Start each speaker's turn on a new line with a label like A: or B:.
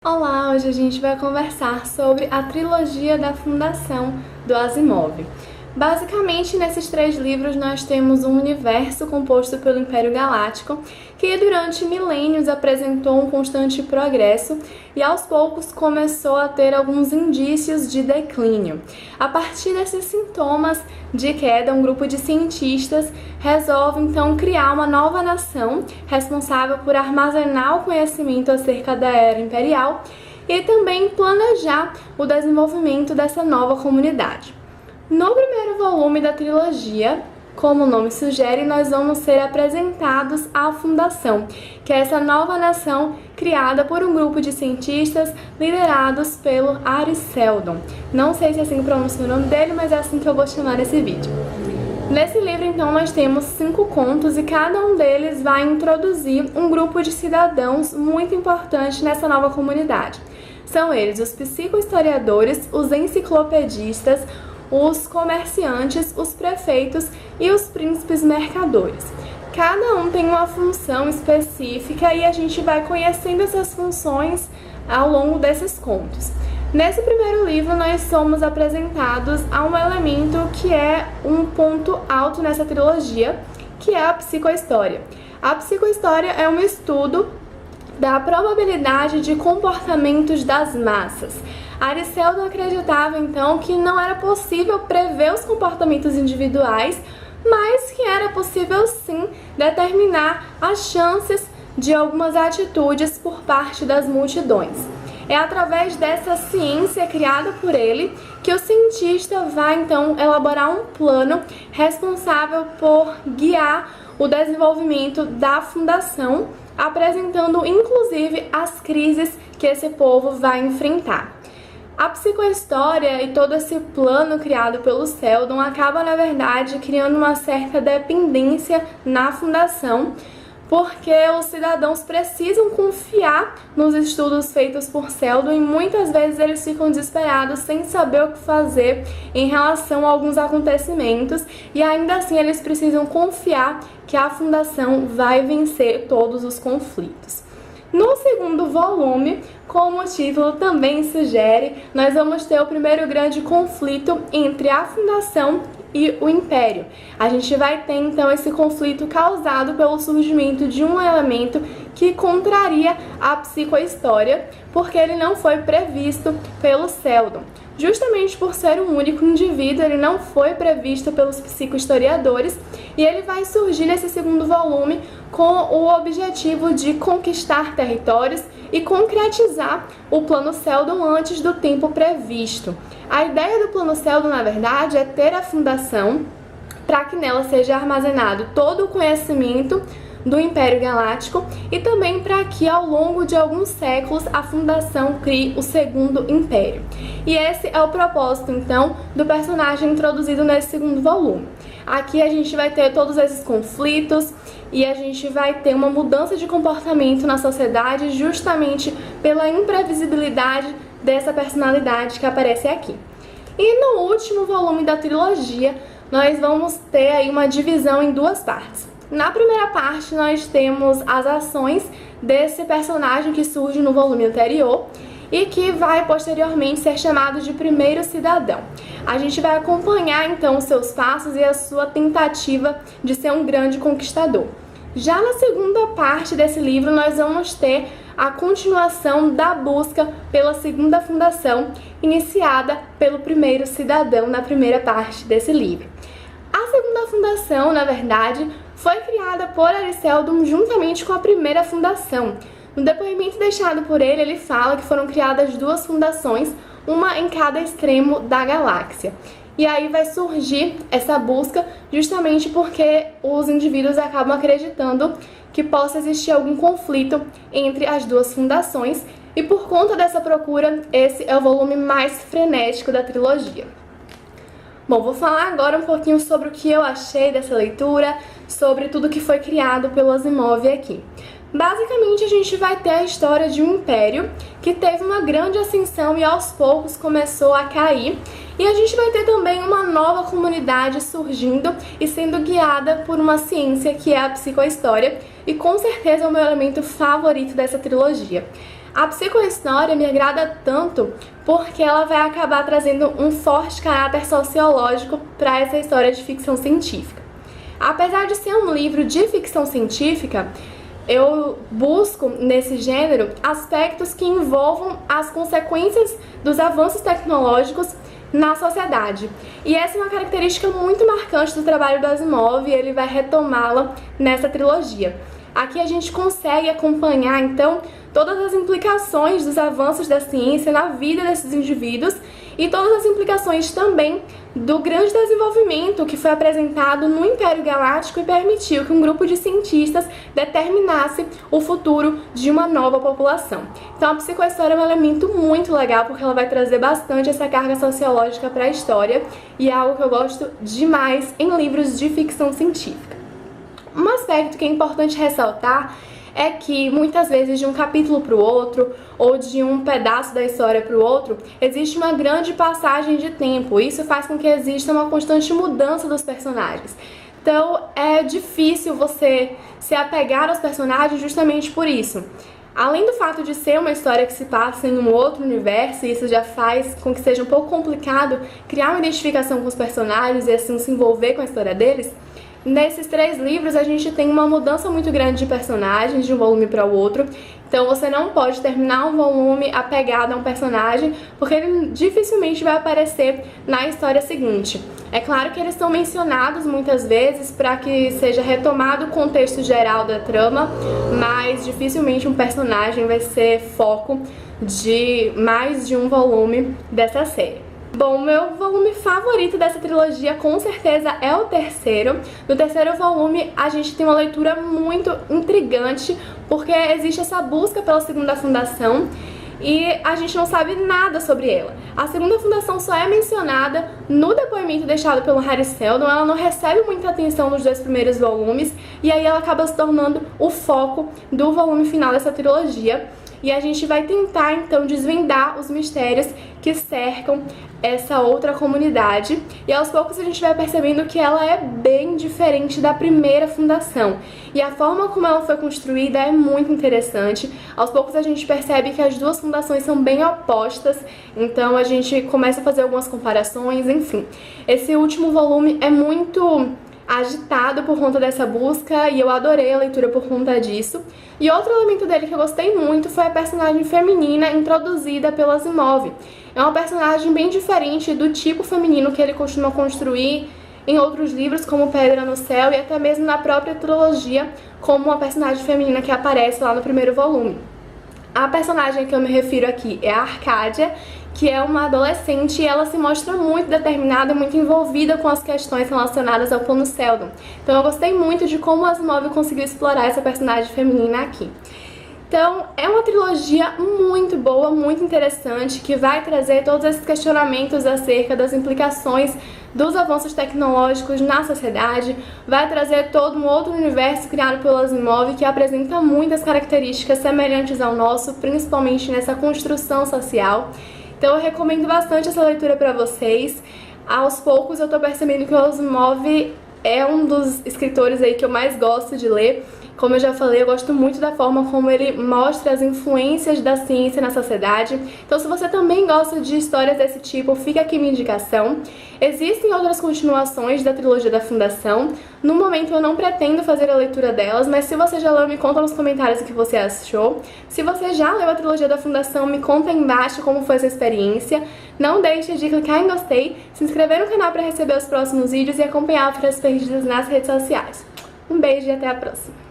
A: Olá, hoje a gente vai conversar sobre a trilogia da Fundação do Asimov. Basicamente, nesses 3 livros nós temos um universo composto pelo Império Galáctico, que durante milênios apresentou um constante progresso e aos poucos começou a ter alguns indícios de declínio. A partir desses sintomas de queda, um grupo de cientistas resolve então criar uma nova nação responsável por armazenar o conhecimento acerca da Era Imperial e também planejar o desenvolvimento dessa nova comunidade. No primeiro volume da trilogia, como o nome sugere, nós vamos ser apresentados à Fundação, que é essa nova nação criada por um grupo de cientistas liderados pelo Ari Seldon. Não sei se é assim que pronuncia o nome dele, mas é assim que eu vou chamar esse vídeo. Nesse livro, então, nós temos 5 contos e cada um deles vai introduzir um grupo de cidadãos muito importante nessa nova comunidade. São eles os psicohistoriadores, os enciclopedistas, os comerciantes, os prefeitos e os príncipes mercadores. Cada um tem uma função específica e a gente vai conhecendo essas funções ao longo desses contos. Nesse primeiro livro, nós somos apresentados a um elemento que é um ponto alto nessa trilogia, que é a psicohistória. A psicohistória é um estudo da probabilidade de comportamentos das massas. Ari Seldon acreditava então que não era possível prever os comportamentos individuais, mas que era possível sim determinar as chances de algumas atitudes por parte das multidões. É através dessa ciência criada por ele que o cientista vai então elaborar um plano responsável por guiar o desenvolvimento da fundação, apresentando inclusive as crises que esse povo vai enfrentar. A psicohistória e todo esse plano criado pelo Seldon acaba, na verdade, criando uma certa dependência na fundação, porque os cidadãos precisam confiar nos estudos feitos por Seldon e muitas vezes eles ficam desesperados sem saber o que fazer em relação a alguns acontecimentos e ainda assim eles precisam confiar que a fundação vai vencer todos os conflitos. No segundo volume, como o título também sugere, nós vamos ter o primeiro grande conflito entre a Fundação e o Império. A gente vai ter então esse conflito causado pelo surgimento de um elemento que contraria a psicohistória, porque ele não foi previsto pelo Seldon. Justamente por ser um único indivíduo, ele não foi previsto pelos psicohistoriadores e ele vai surgir nesse segundo volume com o objetivo de conquistar territórios e concretizar o plano Seldon antes do tempo previsto. A ideia do plano Seldon, na verdade, é ter a fundação para que nela seja armazenado todo o conhecimento do Império Galáctico e também para que ao longo de alguns séculos a Fundação crie o Segundo Império. E esse é o propósito, então, do personagem introduzido nesse segundo volume. Aqui a gente vai ter todos esses conflitos e a gente vai ter uma mudança de comportamento na sociedade justamente pela imprevisibilidade dessa personalidade que aparece aqui. E no último volume da trilogia, nós vamos ter aí uma divisão em 2 partes. Na primeira parte, nós temos as ações desse personagem que surge no volume anterior e que vai posteriormente ser chamado de Primeiro Cidadão. A gente vai acompanhar então os seus passos e a sua tentativa de ser um grande conquistador. Já na segunda parte desse livro, nós vamos ter a continuação da busca pela segunda fundação, iniciada pelo Primeiro Cidadão na primeira parte desse livro. A segunda fundação, na verdade, foi criada por Ari Seldon juntamente com a primeira fundação. No depoimento deixado por ele, ele fala que foram criadas 2 fundações, uma em cada extremo da galáxia. E aí vai surgir essa busca justamente porque os indivíduos acabam acreditando que possa existir algum conflito entre as 2 fundações e por conta dessa procura, esse é o volume mais frenético da trilogia. Bom, vou falar agora um pouquinho sobre o que eu achei dessa leitura, sobre tudo que foi criado pelo Asimov aqui. Basicamente, a gente vai ter a história de um império que teve uma grande ascensão e aos poucos começou a cair. E a gente vai ter também uma nova comunidade surgindo e sendo guiada por uma ciência que é a psicohistória. E com certeza é o meu elemento favorito dessa trilogia. A psicohistória me agrada tanto porque ela vai acabar trazendo um forte caráter sociológico para essa história de ficção científica. Apesar de ser um livro de ficção científica, eu busco nesse gênero aspectos que envolvam as consequências dos avanços tecnológicos na sociedade. E essa é uma característica muito marcante do trabalho do Asimov e ele vai retomá-la nessa trilogia. Aqui a gente consegue acompanhar, então, todas as implicações dos avanços da ciência na vida desses indivíduos e todas as implicações também do grande desenvolvimento que foi apresentado no Império Galáctico e permitiu que um grupo de cientistas determinasse o futuro de uma nova população. Então a psicohistória é um elemento muito legal porque ela vai trazer bastante essa carga sociológica para a história e é algo que eu gosto demais em livros de ficção científica. Um aspecto que é importante ressaltar é que muitas vezes de um capítulo para o outro ou de um pedaço da história para o outro existe uma grande passagem de tempo. Isso faz com que exista uma constante mudança dos personagens. Então é difícil você se apegar aos personagens justamente por isso. Além do fato de ser uma história que se passa em um outro universo, isso já faz com que seja um pouco complicado criar uma identificação com os personagens e assim se envolver com a história deles. Nesses 3 livros a gente tem uma mudança muito grande de personagens de um volume para o outro, então você não pode terminar um volume apegado a um personagem porque ele dificilmente vai aparecer na história seguinte. É claro que eles são mencionados muitas vezes para que seja retomado o contexto geral da trama, mas dificilmente um personagem vai ser foco de mais de um volume dessa série. Bom, meu volume favorito dessa trilogia com certeza é o terceiro. No terceiro volume a gente tem uma leitura muito intrigante porque existe essa busca pela segunda fundação e a gente não sabe nada sobre ela. A segunda fundação só é mencionada no depoimento deixado pelo Hari Seldon, ela não recebe muita atenção nos 2 primeiros volumes e aí ela acaba se tornando o foco do volume final dessa trilogia. E a gente vai tentar, então, desvendar os mistérios que cercam essa outra comunidade. E aos poucos a gente vai percebendo que ela é bem diferente da primeira fundação. E a forma como ela foi construída é muito interessante. Aos poucos a gente percebe que as 2 fundações são bem opostas. Então a gente começa a fazer algumas comparações, enfim. Esse último volume é muito agitado por conta dessa busca e eu adorei a leitura por conta disso. E outro elemento dele que eu gostei muito foi a personagem feminina introduzida pelo Asimov. É uma personagem bem diferente do tipo feminino que ele costuma construir em outros livros, como Pedra no Céu e até mesmo na própria trilogia, como uma personagem feminina que aparece lá no primeiro volume. A personagem que eu me refiro aqui é a Arcádia, que é uma adolescente e ela se mostra muito determinada e muito envolvida com as questões relacionadas ao plano Seldon. Então eu gostei muito de como o Asimov conseguiu explorar essa personagem feminina aqui. Então é uma trilogia muito boa, muito interessante, que vai trazer todos esses questionamentos acerca das implicações dos avanços tecnológicos na sociedade, vai trazer todo um outro universo criado pelo Asimov que apresenta muitas características semelhantes ao nosso, principalmente nessa construção social. Então eu recomendo bastante essa leitura para vocês. Aos poucos eu tô percebendo que o Asimov é um dos escritores aí que eu mais gosto de ler. Como eu já falei, eu gosto muito da forma como ele mostra as influências da ciência na sociedade. Então se você também gosta de histórias desse tipo, fica aqui minha indicação. Existem outras continuações da trilogia da Fundação. No momento eu não pretendo fazer a leitura delas, mas se você já leu, me conta nos comentários o que você achou. Se você já leu a trilogia da Fundação, me conta aí embaixo como foi essa experiência. Não deixe de clicar em gostei, se inscrever no canal para receber os próximos vídeos e acompanhar outras perdidas nas redes sociais. Um beijo e até a próxima!